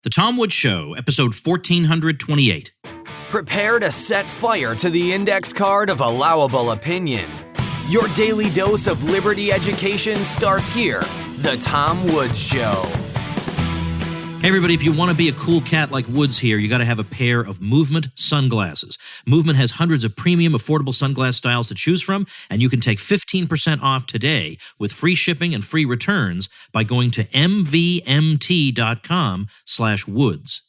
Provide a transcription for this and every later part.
The Tom Woods Show, episode 1428. Prepare to set fire to the index card of allowable opinion. Your daily dose of liberty education starts here. The Tom Woods Show. Hey everybody, if you want to be a cool cat like Woods here, you got to have a pair of Movement sunglasses. Movement has hundreds of premium, affordable sunglass styles to choose from, and you can take 15% off today with free shipping and free returns by going to mvmt.com/woods.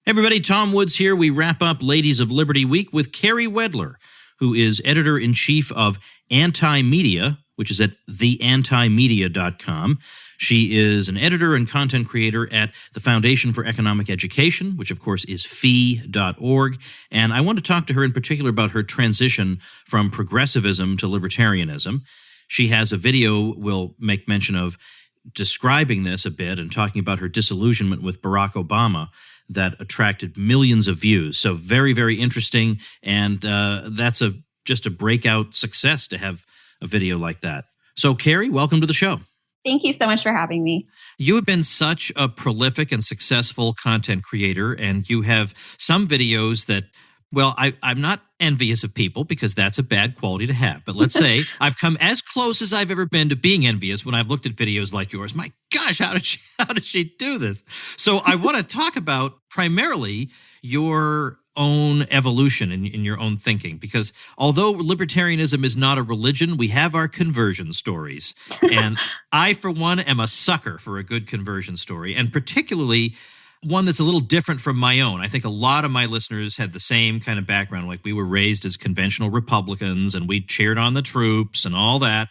Hey everybody, Tom Woods here. We wrap up Ladies of Liberty Week with Carrie Wedler, who is editor-in-chief of Anti-Media, which is at theantimedia.com. She is an editor and content creator at the Foundation for Economic Education, which of course is fee.org. And I want to talk to her in particular about her transition from progressivism to libertarianism. She has a video we'll make mention of describing this a bit and talking about her disillusionment with Barack Obama that attracted millions of views. So very, very interesting. And that's just a breakout success to have a video like that. So Carrie, welcome to the show. Thank you so much for having me. You have been such a prolific and successful content creator, and you have some videos that, well, I'm not envious of people because that's a bad quality to have. But let's say I've come as close as I've ever been to being envious when I've looked at videos like yours. My gosh, how did she do this? So I want to talk about primarily your own evolution in your own thinking, because although libertarianism is not a religion, we have our conversion stories. And I, for one, am a sucker for a good conversion story, and particularly one that's a little different from my own. I think a lot of my listeners had the same kind of background, like we were raised as conventional Republicans and we cheered on the troops and all that.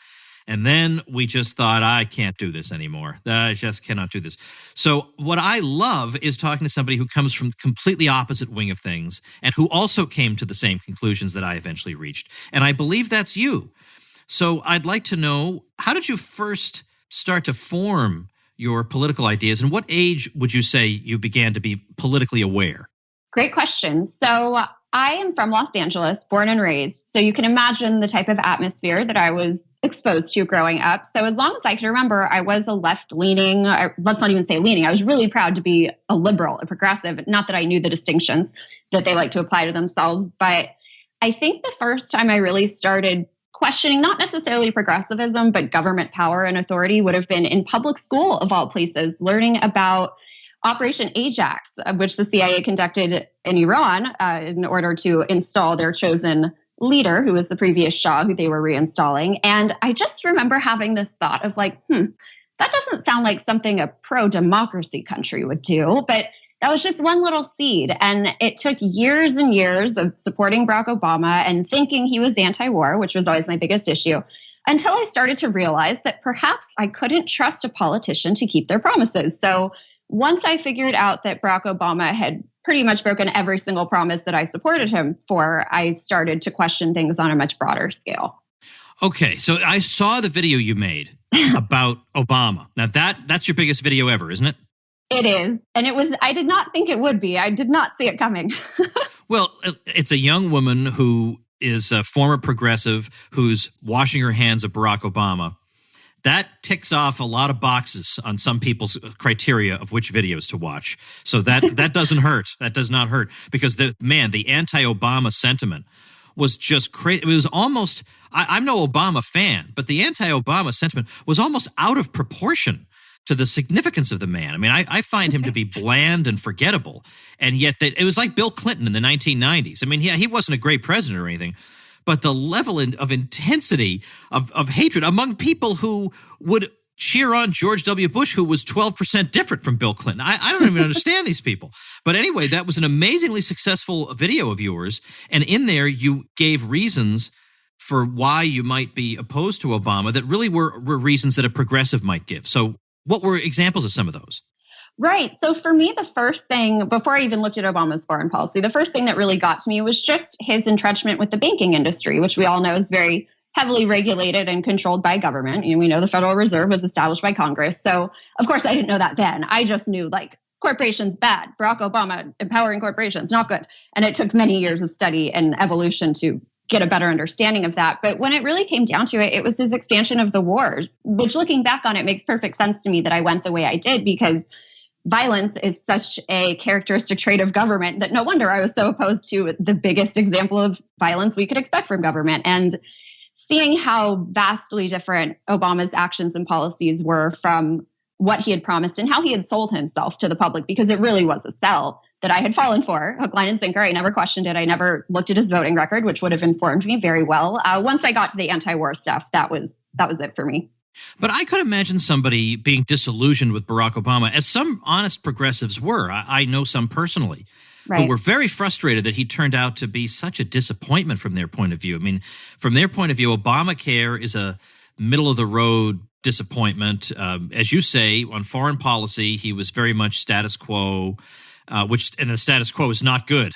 And then we just thought, I can't do this anymore. I just cannot do this. So what I love is talking to somebody who comes from completely opposite wing of things and who also came to the same conclusions that I eventually reached. And I believe that's you. So I'd like to know, how did you first start to form your political ideas? And what age would you say you began to be politically aware? Great question. So I am from Los Angeles, born and raised. So you can imagine the type of atmosphere that I was exposed to growing up. So as long as I can remember, I was a left-leaning, let's not even say leaning. I was really proud to be a liberal, a progressive. Not that I knew the distinctions that they like to apply to themselves. But I think the first time I really started questioning not necessarily progressivism, but government power and authority would have been in public school, of all places, learning about Operation Ajax, which the CIA conducted in Iran in order to install their chosen leader, who was the previous Shah, who they were reinstalling. And I just remember having this thought of like, that doesn't sound like something a pro-democracy country would do. But that was just one little seed. And it took years and years of supporting Barack Obama and thinking he was anti-war, which was always my biggest issue, until I started to realize that perhaps I couldn't trust a politician to keep their promises. So once I figured out that Barack Obama had pretty much broken every single promise that I supported him for, I started to question things on a much broader scale. Okay, so I saw the video you made about Obama. Now that's your biggest video ever, isn't it? It is. And I did not think it would be. I did not see it coming. Well, it's a young woman who is a former progressive who's washing her hands of Barack Obama. That ticks off a lot of boxes on some people's criteria of which videos to watch. So that doesn't hurt. That does not hurt, because the anti-Obama sentiment was just crazy. It was almost, I'm no Obama fan, but the anti-Obama sentiment was almost out of proportion to the significance of the man. I mean, I find him to be bland and forgettable. And yet it was like Bill Clinton in the 1990s. I mean, yeah, he wasn't a great president or anything, but the level of intensity of hatred among people who would cheer on George W. Bush, who was 12% different from Bill Clinton. I don't even understand these people. But anyway, that was an amazingly successful video of yours. And in there, you gave reasons for why you might be opposed to Obama that really were reasons that a progressive might give. So what were examples of some of those? Right. So for me, the first thing, before I even looked at Obama's foreign policy, the first thing that really got to me was just his entrenchment with the banking industry, which we all know is very heavily regulated and controlled by government. And we know the Federal Reserve was established by Congress. So of course, I didn't know that then. I just knew like corporations bad. Barack Obama empowering corporations, not good. And it took many years of study and evolution to get a better understanding of that. But when it really came down to it, it was his expansion of the wars, which looking back on it makes perfect sense to me that I went the way I did, because violence is such a characteristic trait of government that no wonder I was so opposed to the biggest example of violence we could expect from government. And seeing how vastly different Obama's actions and policies were from what he had promised and how he had sold himself to the public, because it really was a sell that I had fallen for, hook, line, and sinker. I never questioned it. I never looked at his voting record, which would have informed me very well. Once I got to the anti-war stuff, that was it for me. But I could imagine somebody being disillusioned with Barack Obama, as some honest progressives were. I know some personally, who were very frustrated that he turned out to be such a disappointment from their point of view. I mean, from their point of view, Obamacare is a middle-of-the-road disappointment. As you say, on foreign policy, he was very much status quo, and the status quo is not good.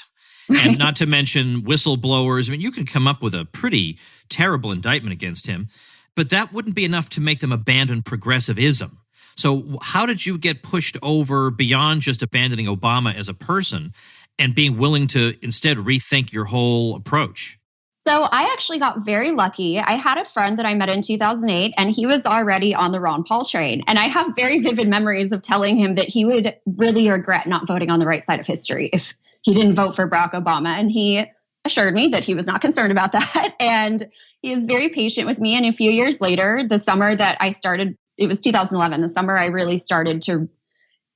And not to mention whistleblowers. I mean, you can come up with a pretty terrible indictment against him. But that wouldn't be enough to make them abandon progressivism. So how did you get pushed over beyond just abandoning Obama as a person and being willing to instead rethink your whole approach? So I actually got very lucky. I had a friend that I met in 2008, and he was already on the Ron Paul train. And I have very vivid memories of telling him that he would really regret not voting on the right side of history if he didn't vote for Barack Obama. And he assured me that he was not concerned about that. And he is very patient with me. And a few years later, the summer that I started, it was 2011, the summer I really started to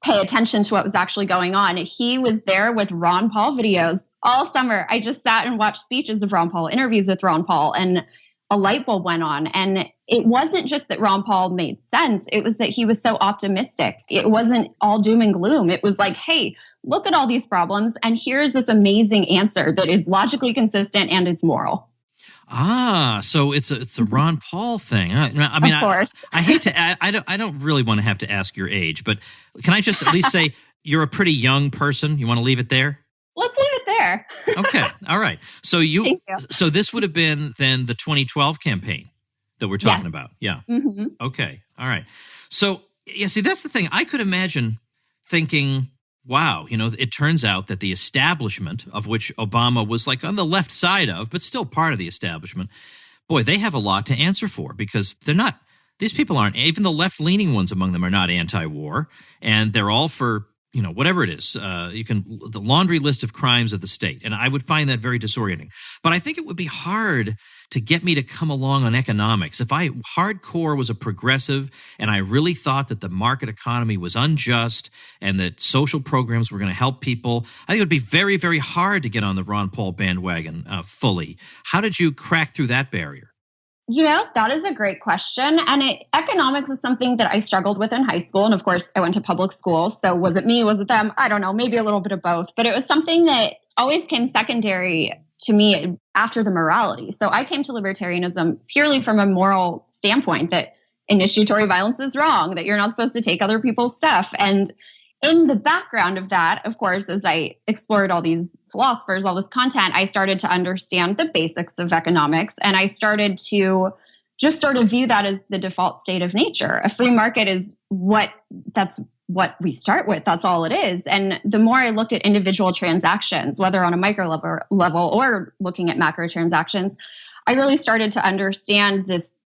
pay attention to what was actually going on. He was there with Ron Paul videos all summer. I just sat and watched speeches of Ron Paul, interviews with Ron Paul, and a light bulb went on. And it wasn't just that Ron Paul made sense. It was that he was so optimistic. It wasn't all doom and gloom. It was like, hey, look at all these problems. And here's this amazing answer that is logically consistent and it's moral. So it's a Ron Paul thing. I mean, of course. I hate to. I don't really want to have to ask your age, but can I just at least say you're a pretty young person? You want to leave it there? Let's leave it there. Okay, all right. So Thank you. So this would have been then the 2012 campaign that we're talking about. Yeah. Mm-hmm. Okay. All right. So yeah, see, that's the thing. I could imagine thinking, wow, it turns out that the establishment, of which Obama was like on the left side of, but still part of the establishment, boy, they have a lot to answer for, because these people aren't, even the left-leaning ones among them are not anti-war, and they're all for, whatever it is, the laundry list of crimes of the state. And I would find that very disorienting. But I think it would be hard to get me to come along on economics. If I hardcore was a progressive and I really thought that the market economy was unjust and that social programs were going to help people, I think it would be very, very hard to get on the Ron Paul bandwagon fully. How did you crack through that barrier? That is a great question. And economics is something that I struggled with in high school. And of course, I went to public school. So was it me? Was it them? I don't know, maybe a little bit of both. But it was something that always came secondary to me after the morality. So I came to libertarianism purely from a moral standpoint that initiatory violence is wrong, that you're not supposed to take other people's stuff. And in the background of that, of course, as I explored all these philosophers, all this content, I started to understand the basics of economics. And I started to just sort of view that as the default state of nature. A free market is that's what we start with. That's all it is. And the more I looked at individual transactions, whether on a micro level or looking at macro transactions, I really started to understand this.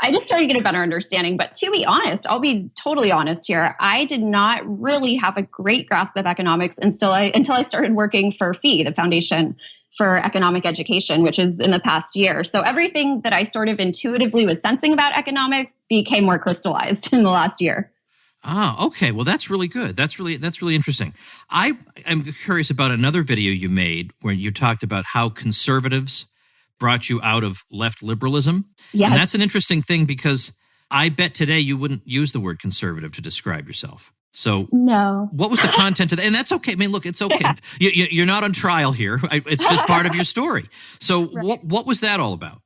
I just started to get a better understanding. But to be honest, I'll be totally honest here, I did not really have a great grasp of economics until I started working for FEE, the Foundation for Economic Education, which is in the past year. So everything that I sort of intuitively was sensing about economics became more crystallized in the last year. Okay. Well, that's really good. That's really interesting. I'm curious about another video you made where you talked about how conservatives brought you out of left liberalism. Yes. And that's an interesting thing, because I bet today you wouldn't use the word conservative to describe yourself. So no. What was the content of that? And that's okay. I mean, look, it's okay. Yeah. You're not on trial here. It's just part of your story. So right. What was that all about?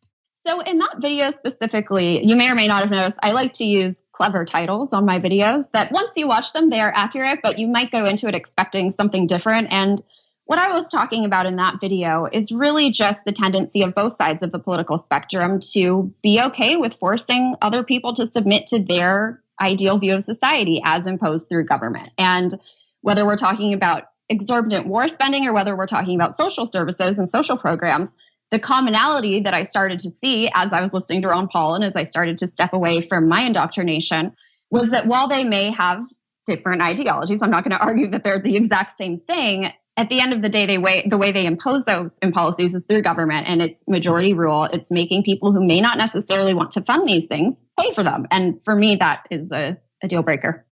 So in that video specifically, you may or may not have noticed, I like to use clever titles on my videos that once you watch them, they are accurate, but you might go into it expecting something different. And what I was talking about in that video is really just the tendency of both sides of the political spectrum to be okay with forcing other people to submit to their ideal view of society as imposed through government. And whether we're talking about exorbitant war spending or whether we're talking about social services and social programs, the commonality that I started to see as I was listening to Ron Paul and as I started to step away from my indoctrination was that while they may have different ideologies. I'm not going to argue that they're the exact same thing. At the end of the day, the way they impose those policies is through government, and it's majority rule. It's making people who may not necessarily want to fund these things pay for them. And for me, that is a deal breaker.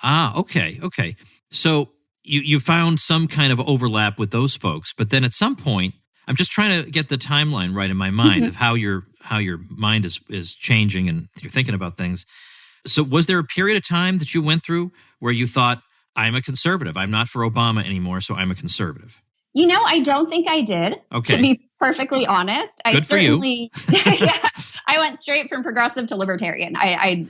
Okay. So you found some kind of overlap with those folks, but then at some point, I'm just trying to get the timeline right in my mind of how your mind is changing and you're thinking about things. So was there a period of time that you went through where you thought, I'm a conservative, I'm not for Obama anymore, so I'm a conservative? I don't think I did. Okay. To be perfectly honest. Good for you. Yeah, I went straight from progressive to libertarian. I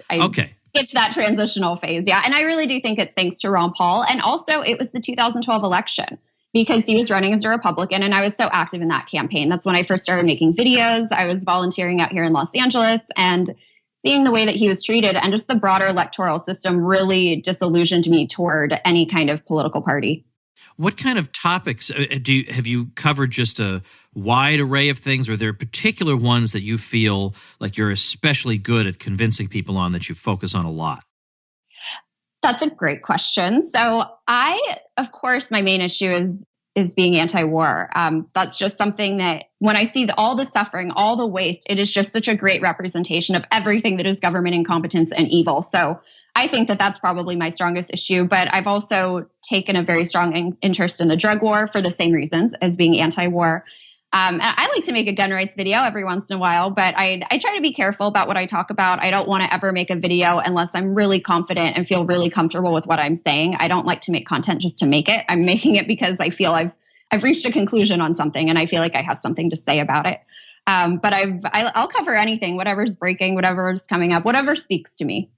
skipped that transitional phase. Yeah. And I really do think it's thanks to Ron Paul. And also it was the 2012 election because he was running as a Republican and I was so active in that campaign. That's when I first started making videos. I was volunteering out here in Los Angeles, and seeing the way that he was treated and just the broader electoral system really disillusioned me toward any kind of political party. What kind of topics have you covered? Just a wide array of things, or are there particular ones that you feel like you're especially good at convincing people on that you focus on a lot? That's a great question. So of course, my main issue is being anti-war. That's just something that when I see all the suffering, all the waste, it is just such a great representation of everything that is government incompetence and evil. So I think that that's probably my strongest issue. But I've also taken a very strong interest in the drug war for the same reasons as being anti-war. And I like to make a gun rights video every once in a while, but I try to be careful about what I talk about. I don't want to ever make a video unless I'm really confident and feel really comfortable with what I'm saying. I don't like to make content just to make it. I'm making it because I feel I've reached a conclusion on something and I feel like I have something to say about it. But I'll cover anything, whatever's breaking, whatever's coming up, whatever speaks to me.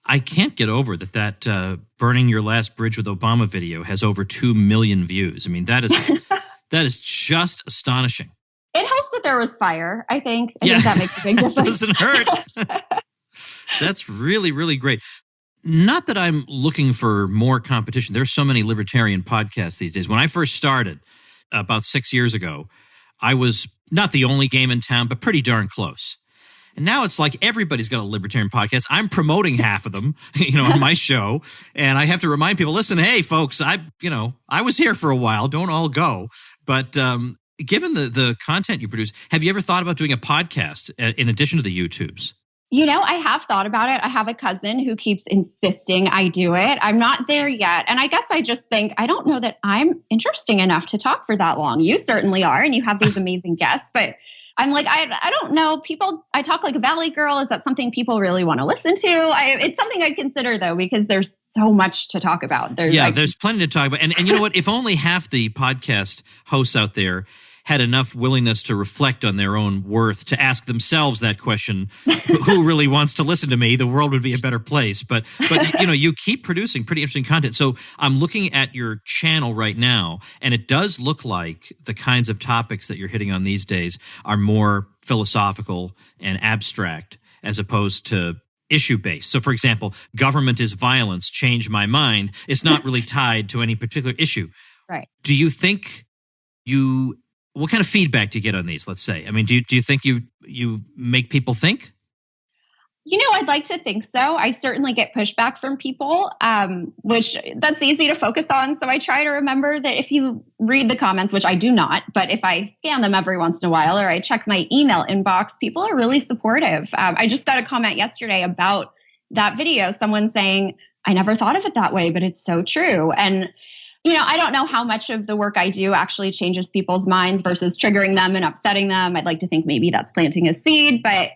I can't get over that burning your last bridge with Obama video has over 2 million views. I mean, that is just astonishing. It helps that there was fire, I think. I think that makes a big difference. Doesn't hurt. That's really, really great. Not that I'm looking for more competition. There's so many libertarian podcasts these days. When I first started about 6 years ago, I was not the only game in town, but pretty darn close. And now it's like everybody's got a libertarian podcast. I'm promoting half of them, on my show. And I have to remind people, listen, hey, folks, I was here for a while. Don't all go. But given the content you produce, have you ever thought about doing a podcast in addition to the YouTubes? I have thought about it. I have a cousin who keeps insisting I do it. I'm not there yet. And I guess I just think, I don't know that I'm interesting enough to talk for that long. You certainly are, and you have these amazing guests, but I'm like, I don't know. I talk like a Valley girl. Is that something people really want to listen to? It's something I'd consider, though, because there's so much to talk about. There's plenty to talk about. And you know what? If only half the podcast hosts out there had enough willingness to reflect on their own worth, to ask themselves that question, who really wants to listen to me, the world would be a better place. But you keep producing pretty interesting content. So I'm looking at your channel right now, and it does look like the kinds of topics that you're hitting on these days are more philosophical and abstract as opposed to issue-based. So, for example, government is violence, change my mind. It's not really tied to any particular issue. Right. Do you think what kind of feedback do you get on these, let's say? I mean, do you think you make people think? I'd like to think so. I certainly get pushback from people, which that's easy to focus on. So I try to remember that if you read the comments, which I do not, but if I scan them every once in a while or I check my email inbox, people are really supportive. I just got a comment yesterday about that video, someone saying, I never thought of it that way, but it's so true. And I don't know how much of the work I do actually changes people's minds versus triggering them and upsetting them. I'd like to think maybe that's planting a seed, but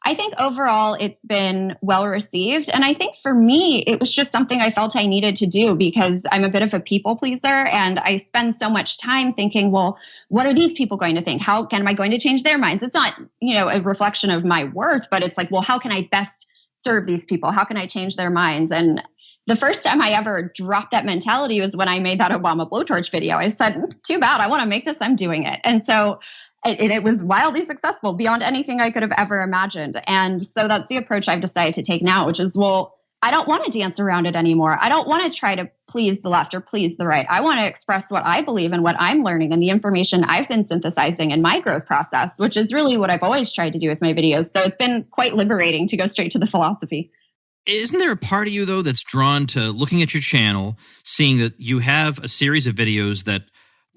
I think overall it's been well received. And I think for me, it was just something I felt I needed to do because I'm a bit of a people pleaser and I spend so much time thinking, well, what are these people going to think? How am I going to change their minds? It's not, a reflection of my worth, but it's like, well, how can I best serve these people? How can I change their minds? And the first time I ever dropped that mentality was when I made that Obama blowtorch video. I said, too bad. I want to make this. I'm doing it. And so it was wildly successful beyond anything I could have ever imagined. And so that's the approach I've decided to take now, which is, well, I don't want to dance around it anymore. I don't want to try to please the left or please the right. I want to express what I believe and what I'm learning and the information I've been synthesizing in my growth process, which is really what I've always tried to do with my videos. So it's been quite liberating to go straight to the philosophy. Isn't there a part of you, though, that's drawn to looking at your channel, seeing that you have a series of videos that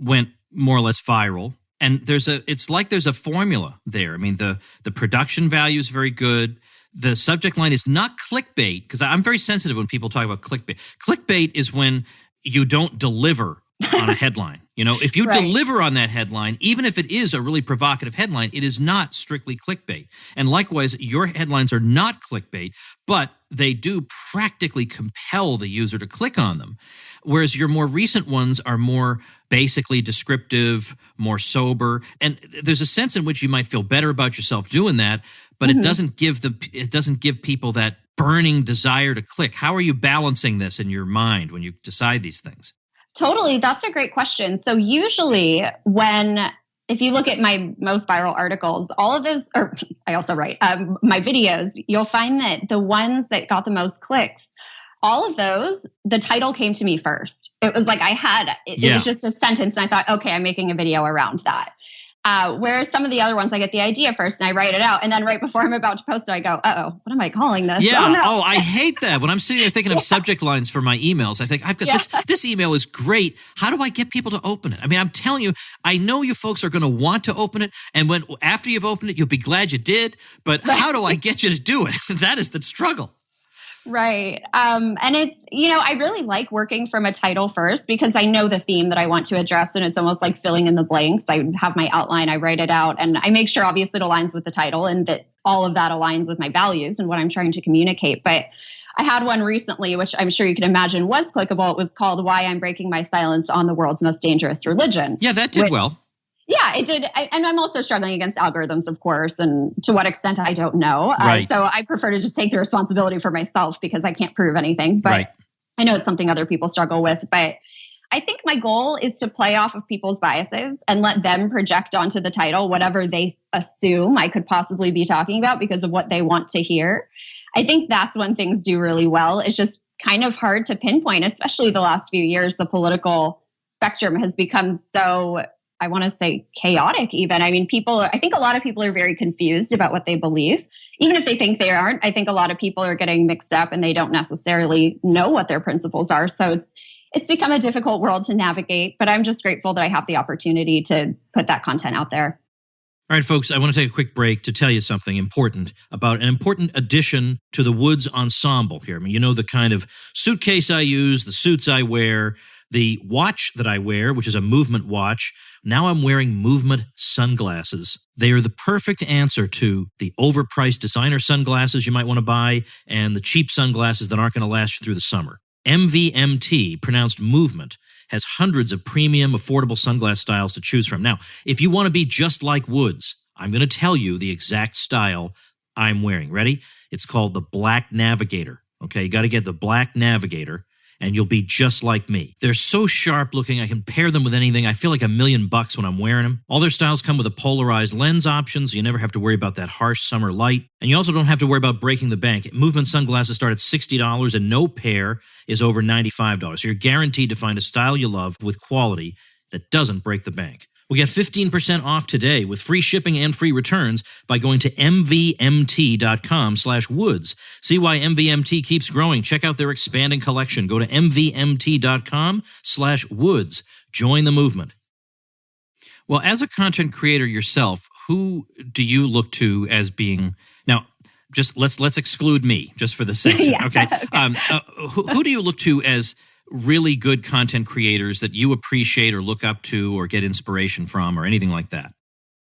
went more or less viral, and it's like there's a formula there. I mean, the production value is very good. The subject line is not clickbait, because I'm very sensitive when people talk about clickbait. Clickbait is when you don't deliver on a headline. If you deliver on that headline, even if it is a really provocative headline, it is not strictly clickbait. And likewise, your headlines are not clickbait, but they do practically compel the user to click on them. Whereas your more recent ones are more basically descriptive, more sober. And there's a sense in which you might feel better about yourself doing that, but it doesn't give people that burning desire to click. How are you balancing this in your mind when you decide these things? Totally. That's a great question. So usually if you look at my most viral articles, all of those, or I also write my videos, you'll find that the ones that got the most clicks, all of those, the title came to me first. It was like it was just a sentence and I thought, okay, I'm making a video around that. Whereas some of the other ones, I get the idea first and I write it out. And then right before I'm about to post it, I go, what am I calling this? Yeah. Oh, no. I hate that. When I'm sitting there thinking of subject lines for my emails, I think, I've got this email is great. How do I get people to open it? I mean, I'm telling you, I know you folks are going to want to open it. And after you've opened it, you'll be glad you did. But how do I get you to do it? That is the struggle. Right. And it's, I really like working from a title first because I know the theme that I want to address and it's almost like filling in the blanks. I have my outline, I write it out, and I make sure obviously it aligns with the title and that all of that aligns with my values and what I'm trying to communicate. But I had one recently, which I'm sure you can imagine was clickable. It was called Why I'm Breaking My Silence on the World's Most Dangerous Religion. Yeah, that did well. Yeah, it did. And I'm also struggling against algorithms, of course, and to what extent, I don't know. Right. So I prefer to just take the responsibility for myself because I can't prove anything. But I know it's something other people struggle with. But I think my goal is to play off of people's biases and let them project onto the title whatever they assume I could possibly be talking about because of what they want to hear. I think that's when things do really well. It's just kind of hard to pinpoint, especially the last few years. The political spectrum has become so, I want to say, chaotic even. I mean, I think a lot of people are very confused about what they believe. Even if they think they aren't, I think a lot of people are getting mixed up and they don't necessarily know what their principles are. So it's become a difficult world to navigate, but I'm just grateful that I have the opportunity to put that content out there. All right, folks, I want to take a quick break to tell you something important about an important addition to the Woods ensemble here. I mean, you know the kind of suitcase I use, the suits I wear, the watch that I wear, which is a movement watch. Now I'm wearing movement sunglasses. They are the perfect answer to the overpriced designer sunglasses you might want to buy and the cheap sunglasses that aren't going to last you through the summer. MVMT, pronounced movement, has hundreds of premium, affordable sunglass styles to choose from. Now, if you want to be just like Woods, I'm going to tell you the exact style I'm wearing. Ready? It's called the Black Navigator. Okay, you got to get the Black Navigator, and you'll be just like me. They're so sharp looking, I can pair them with anything. I feel like $1 million when I'm wearing them. All their styles come with a polarized lens option, so you never have to worry about that harsh summer light. And you also don't have to worry about breaking the bank. Movement sunglasses start at $60, and no pair is over $95. So you're guaranteed to find a style you love with quality that doesn't break the bank. We get 15% off today with free shipping and free returns by going to mvmt.com/woods. See why MVMT keeps growing. Check out their expanding collection. Go to mvmt.com/woods. Join the movement. Well, as a content creator yourself, who do you look to as being, now, just let's exclude me just for the sake, Yeah, okay? okay. Who do you look to as really good content creators that you appreciate or look up to or get inspiration from or anything like that?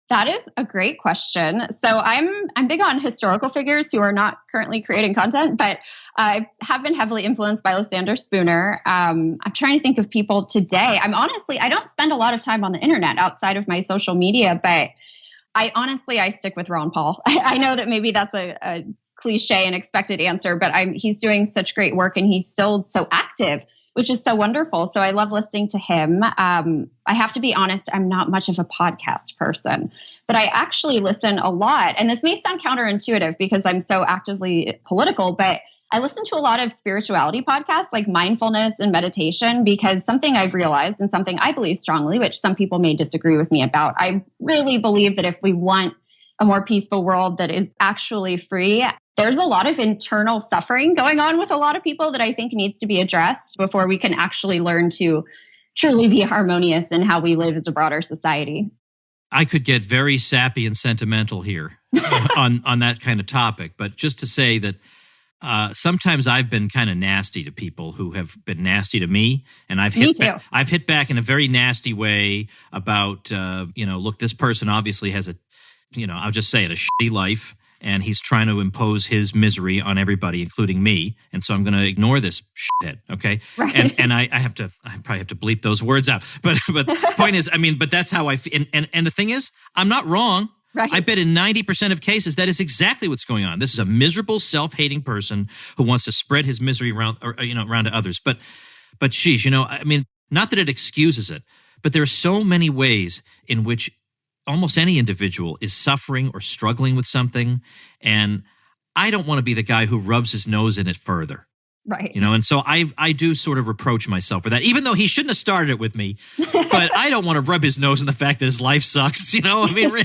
That is a great question. So I'm big on historical figures who are not currently creating content, but I have been heavily influenced by Lysander Spooner. I'm trying to think of people today. I don't spend a lot of time on the internet outside of my social media, but I stick with Ron Paul. I know that maybe that's a cliche and expected answer, but he's doing such great work and he's still so active, which is so wonderful. So I love listening to him. I have to be honest, I'm not much of a podcast person, but I actually listen a lot. And this may sound counterintuitive because I'm so actively political, but I listen to a lot of spirituality podcasts like mindfulness and meditation because something I've realized and something I believe strongly, which some people may disagree with me about, I really believe that if we want a more peaceful world that is actually free. There's a lot of internal suffering going on with a lot of people that I think needs to be addressed before we can actually learn to truly be harmonious in how we live as a broader society. I could get very sappy and sentimental here on that kind of topic, but just to say that sometimes I've been kind of nasty to people who have been nasty to me, and I've hit back in a very nasty way about look, this person obviously has I'll just say it, a shitty life, and he's trying to impose his misery on everybody, including me, and so I'm going to ignore this shithead, okay? Right. And I probably have to bleep those words out, but the point is, but that's how I feel, and the thing is, I'm not wrong. Right. I bet in 90% of cases that is exactly what's going on. This is a miserable, self-hating person who wants to spread his misery around to others. But geez, not that it excuses it, but there are so many ways in which almost any individual is suffering or struggling with something, and I don't want to be the guy who rubs his nose in it further. Right. And so I do sort of reproach myself for that, even though he shouldn't have started it with me. But I don't want to rub his nose in the fact that his life sucks. Really,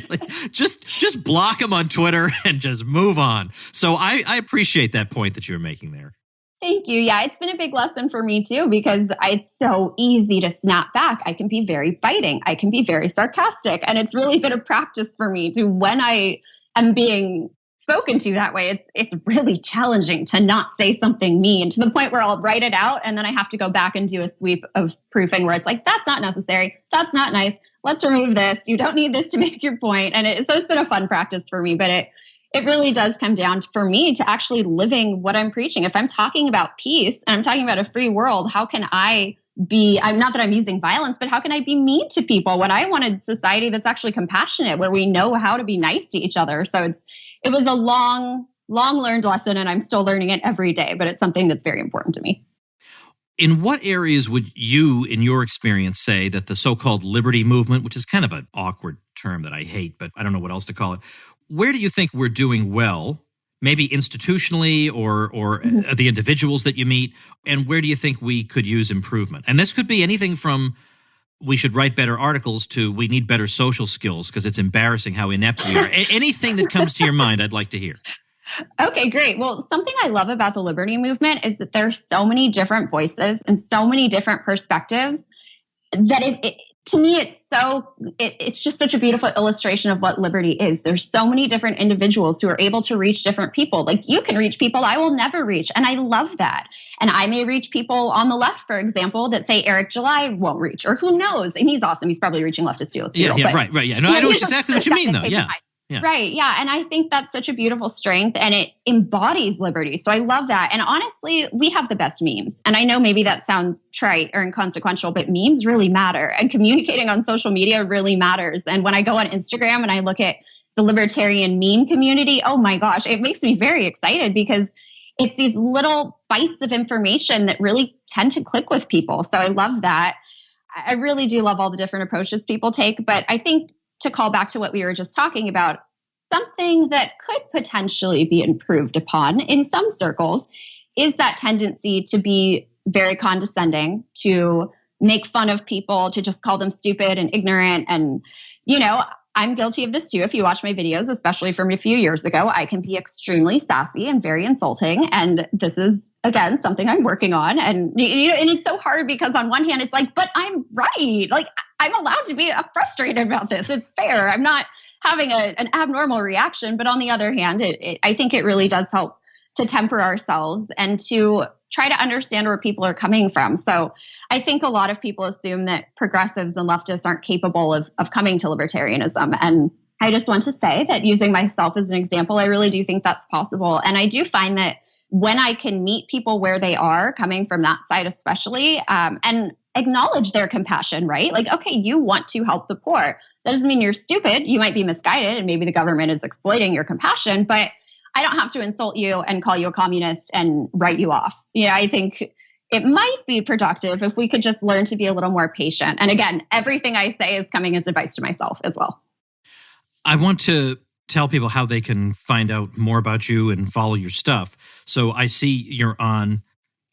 just block him on Twitter and just move on. So I appreciate that point that you were making there. Thank you. Yeah, it's been a big lesson for me too, because it's so easy to snap back. I can be very biting. I can be very sarcastic. And it's really been a practice for me to, when I am being spoken to that way, it's really challenging to not say something mean, to the point where I'll write it out and then I have to go back and do a sweep of proofing where it's like, that's not necessary. That's not nice. Let's remove this. You don't need this to make your point. And so it's been a fun practice for me, but it really does come down for me to actually living what I'm preaching. If I'm talking about peace and I'm talking about a free world, how can I'm not that I'm using violence, but how can I be mean to people when I want a society that's actually compassionate, where we know how to be nice to each other? So it was a long learned lesson, and I'm still learning it every day, but it's something that's very important to me. In what areas would you, in your experience, say that the so-called liberty movement, which is kind of an awkward term that I hate, but I don't know what else to call it, where do you think we're doing well, maybe institutionally or the individuals that you meet, and where do you think we could use improvement? And this could be anything from we should write better articles to we need better social skills because it's embarrassing how inept we are. Anything that comes to your mind, I'd like to hear. Okay, great. Well, something I love about the liberty movement is that there's so many different voices and so many different perspectives that to me, it's just such a beautiful illustration of what liberty is. There's so many different individuals who are able to reach different people. Like, you can reach people I will never reach. And I love that. And I may reach people on the left, for example, that say Eric July won't reach, or who knows? And he's awesome. He's probably reaching leftists too. Right. Yeah. No, I know exactly what you mean, though. Yeah. Right. Yeah. And I think that's such a beautiful strength, and it embodies liberty. So I love that. And honestly, we have the best memes. And I know maybe that sounds trite or inconsequential, but memes really matter, and communicating on social media really matters. And when I go on Instagram and I look at the libertarian meme community, oh my gosh, it makes me very excited, because it's these little bites of information that really tend to click with people. So I love that. I really do love all the different approaches people take. But I think, to call back to what we were just talking about, something that could potentially be improved upon in some circles is that tendency to be very condescending, to make fun of people, to just call them stupid and ignorant. And, I'm guilty of this too. If you watch my videos, especially from a few years ago, I can be extremely sassy and very insulting. And this is, again, something I'm working on. And, and it's so hard, because on one hand, it's like, but I'm right. Like, I'm allowed to be frustrated about this. It's fair. I'm not having an abnormal reaction. But on the other hand, I think it really does help to temper ourselves and to try to understand where people are coming from. So I think a lot of people assume that progressives and leftists aren't capable of coming to libertarianism. And I just want to say that, using myself as an example, I really do think that's possible. And I do find that when I can meet people where they are, coming from that side especially, and acknowledge their compassion, right? Like, okay, you want to help the poor. That doesn't mean you're stupid. You might be misguided, and maybe the government is exploiting your compassion, but I don't have to insult you and call you a communist and write you off. I think it might be productive if we could just learn to be a little more patient. And again, everything I say is coming as advice to myself as well. I want to tell people how they can find out more about you and follow your stuff. So I see you're on.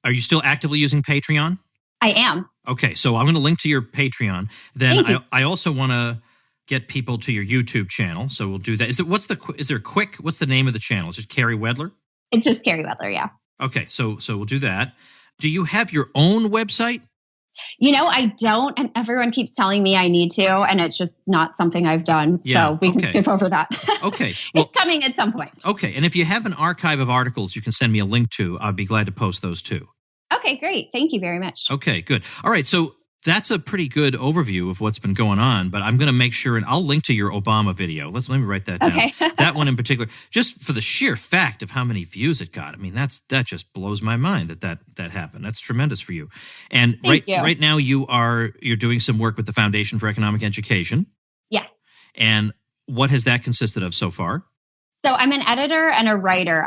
Are you still actively using Patreon? I am. Okay, so I'm going to link to your Patreon. Then I also want to get people to your YouTube channel. So we'll do that. What's the name of the channel? Is it Carrie Wedler? It's just Carrie Wedler, yeah. Okay, so we'll do that. Do you have your own website? I don't, and everyone keeps telling me I need to, and it's just not something I've done. Yeah, so we can skip over that. Okay. Well, it's coming at some point. Okay, and if you have an archive of articles you can send me a link to, I'd be glad to post those too. Okay, great. Thank you very much. Okay, good. All right, so that's a pretty good overview of what's been going on, but I'm going to make sure, and I'll link to your Obama video. Let me write that down. Okay. That one in particular, just for the sheer fact of how many views it got. I mean, that just blows my mind that happened. That's tremendous for you. And right now you're doing some work with the Foundation for Economic Education. Yes. And what has that consisted of so far? So I'm an editor and a writer.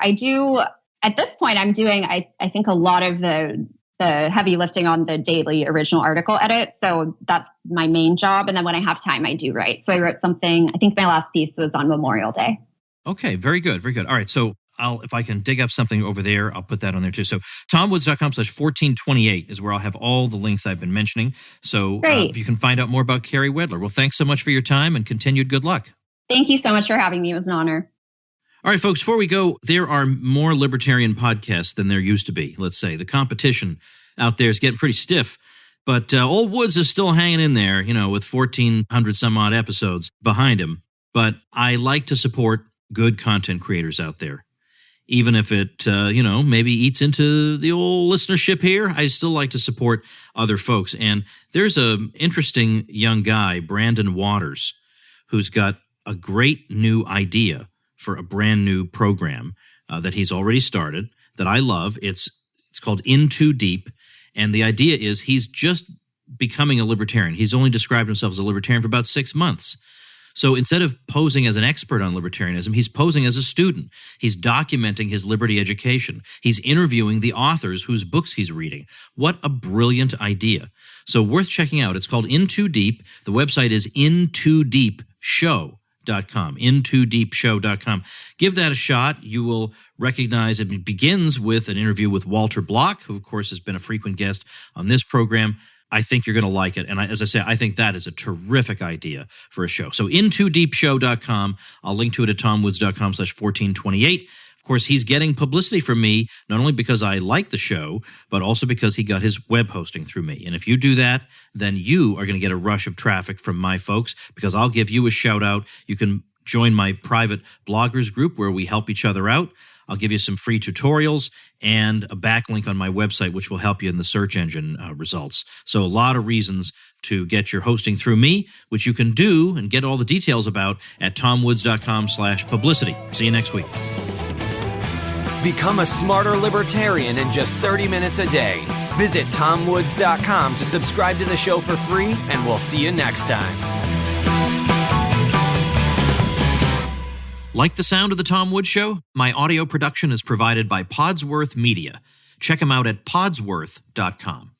At this point, I'm doing, I think, a lot of the heavy lifting on the daily original article edit. So that's my main job. And then when I have time, I do write. So I wrote something, I think my last piece was on Memorial Day. Okay, very good, very good. All right, so if I can dig up something over there, I'll put that on there too. So tomwoods.com/1428 is where I'll have all the links I've been mentioning. So if you can find out more about Carrie Wedler. Well, thanks so much for your time and continued good luck. Thank you so much for having me. It was an honor. All right, folks, before we go, there are more libertarian podcasts than there used to be. Let's say the competition out there is getting pretty stiff, but old Woods is still hanging in there, with 1,400 some odd episodes behind him. But I like to support good content creators out there. Even if it, maybe eats into the old listenership here, I still like to support other folks. And there's an interesting young guy, Brandon Waters, who's got a great new idea for a brand new program that he's already started that I love. It's called In Too Deep. And the idea is he's just becoming a libertarian. He's only described himself as a libertarian for about 6 months. So instead of posing as an expert on libertarianism, he's posing as a student. He's documenting his liberty education. He's interviewing the authors whose books he's reading. What a brilliant idea. So worth checking out. It's called In Too Deep. The website is intoodeepshow.com, intoodeepshow.com. Give that a shot. You will recognize it begins with an interview with Walter Block, who, of course, has been a frequent guest on this program. I think you're going to like it. And as I say, I think that is a terrific idea for a show. So intoodeepshow.com. I'll link to it at tomwoods.com/1428. Of course, he's getting publicity from me, not only because I like the show, but also because he got his web hosting through me. And if you do that, then you are going to get a rush of traffic from my folks, because I'll give you a shout out. You can join my private bloggers group where we help each other out. I'll give you some free tutorials and a backlink on my website, which will help you in the search engine results. So a lot of reasons to get your hosting through me, which you can do and get all the details about at tomwoods.com/publicity. See you next week. Become a smarter libertarian in just 30 minutes a day. Visit tomwoods.com to subscribe to the show for free, and we'll see you next time. Like the sound of The Tom Woods Show? My audio production is provided by Podsworth Media. Check them out at podsworth.com.